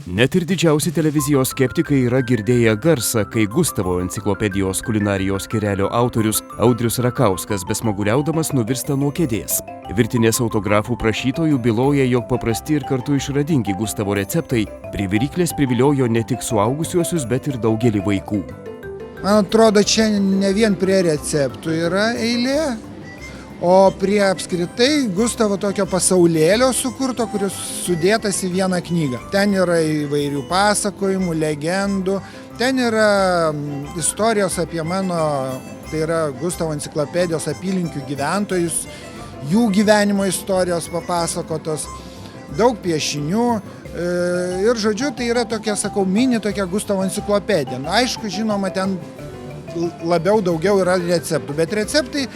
Net ir didžiausi televizijos skeptikai yra girdėję garsą, kai Gustavo enciklopedijos kulinarijos skyrelio autorius Audrius Rakauskas besmaguliaudamas nuvirsta nuo kėdės. Virtinės autografų prašytojų byloja, jog paprasti ir kartu išradingi Gustavo receptai prie viryklės priviliojo ne tik suaugusiuosius, bet ir daugelį vaikų. Man atrodo, čia ne vien prie receptų yra eilė, o prie apskritai Gustavo tokio pasaulėlio sukurto, kuris sudėtas į vieną knygą. Ten yra įvairių pasakojimų, legendų, ten yra istorijos apie mano, tai yra Gustavo enciklopedijos apylinkių gyventojus, jų gyvenimo istorijos papasakotos, daug piešinių. Ir žodžiu, tai yra tokia, sakau, mini tokia Gustavo enciklopedija. Aišku, žinoma, ten labiau daugiau yra receptų, bet receptai,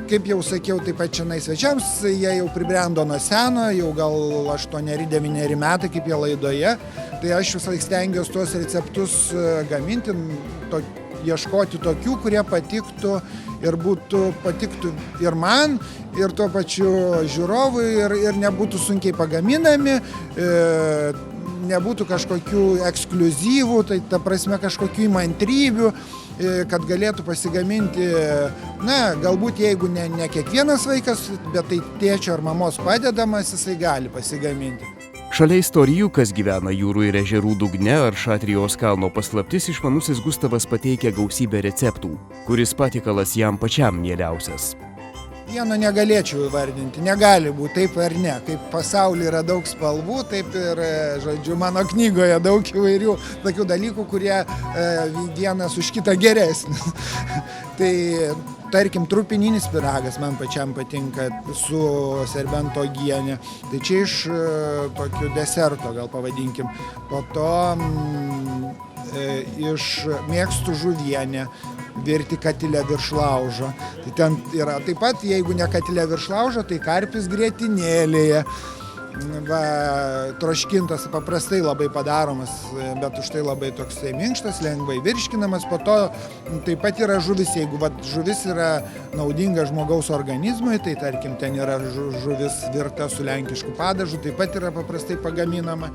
kaip jau sakiau, taip pat šiandien svečiams, jie jau pribrendo nuo seno, jau gal 8-9 metai kaip jie laidoje, tai aš visą laiką stengiuosi tuos receptus gaminti, ieškoti tokių, kurie patiktų ir man, ir tuo pačiu žiūrovui, ir nebūtų sunkiai pagaminami, nebūtų kažkokių ekskliuzyvų, tai ta prasme kažkokių įmantrybių, kad galėtų pasigaminti, galbūt jeigu ne kiekvienas vaikas, bet tai tėčio ar mamos padedamas, jisai gali pasigaminti. Šalia istorijų, kas gyvena jūrų ir ežerų dugne ar Šatrijos kalno paslaptis, išmanusis Gustavas pateikia gausybę receptų, kuris patiekalas jam pačiam mieliausias. Vieno negalėčiau įvardinti, negali būti taip ar ne. Kaip pasaulyje yra daug spalvų, taip ir, žodžiu, mano knygoje daug įvairių tokių dalykų, kurie vienas už kitą geresnis. Tai, tarkim, trupininis pyragas man pačiam patinka su serbento uogiene. Tai čia iš tokio deserto, gal pavadinkim. Po to mėgstu žuvienę virti katile virš laužo. Tai ten yra taip pat, jeigu ne katile virš laužo, tai karpis grietinėlėje. Troškintas paprastai labai padaromas, bet už tai labai toksai minkštas, lengvai virškinamas. Po to taip pat yra žuvis, jeigu žuvis yra naudinga žmogaus organizmui, tai tarkim ten yra žuvis virta su lenkišku padažu, taip pat yra paprastai pagaminama.